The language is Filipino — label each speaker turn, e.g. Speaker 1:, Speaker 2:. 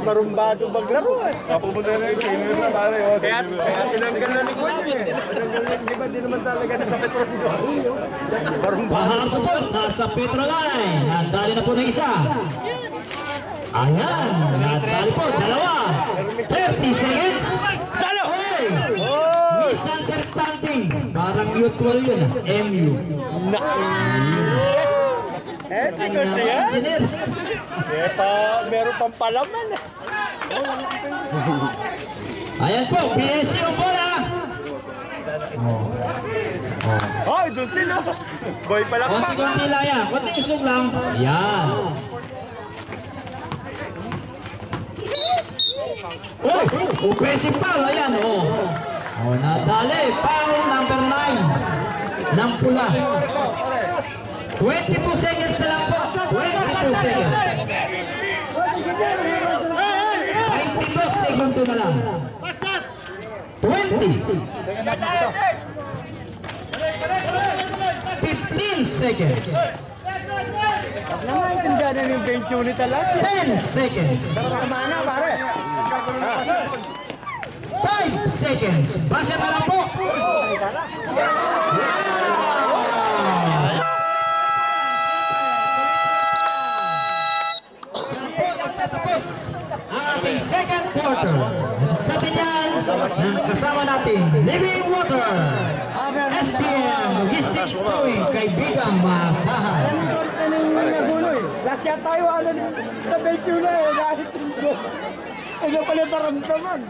Speaker 1: marumbado maglaro eh.
Speaker 2: Pupunta na yung senior na pare.
Speaker 1: Kaya tinanggal na ni Kuya eh. Di ba, di naman talaga nasa Petro marumbado.
Speaker 3: Mahapon nasa Petro Line. Nadali na po ng isa. Ayan, nadali po, dalawa. 30 seconds.
Speaker 1: Talo!
Speaker 3: Hey!
Speaker 1: Oh!
Speaker 3: Misunderstanding. Parang mutual yun. MU.
Speaker 1: Because yan.
Speaker 3: Engineer.
Speaker 1: Meron pang palaman eh.
Speaker 3: Ayan po, BSC yung bola.
Speaker 1: Oh, doon sila. Boy palakpak.
Speaker 3: Konti-konti lang yan. Konti-isog lang. Ayan. Oh, offensive foul. Ayan, oh. Oh, nadali. Foul number 9. Ng pula. 22 seconds na lang po. 22 seconds. 22 segundo na lang. 20. 15 seconds.
Speaker 1: Naman na yung bench unit talaga.
Speaker 3: 10 seconds.
Speaker 1: Tama na pare.
Speaker 3: 5 seconds. Base na lang po. Ang ating second quarter. Sa tingnan ng kasama natin, Living Water. STM Logistics Crewing, kaibigang maasahan.
Speaker 1: Anong nagulo eh. Last year tayo na bench unit eh. Dahil ito. Ano pala taramdaman.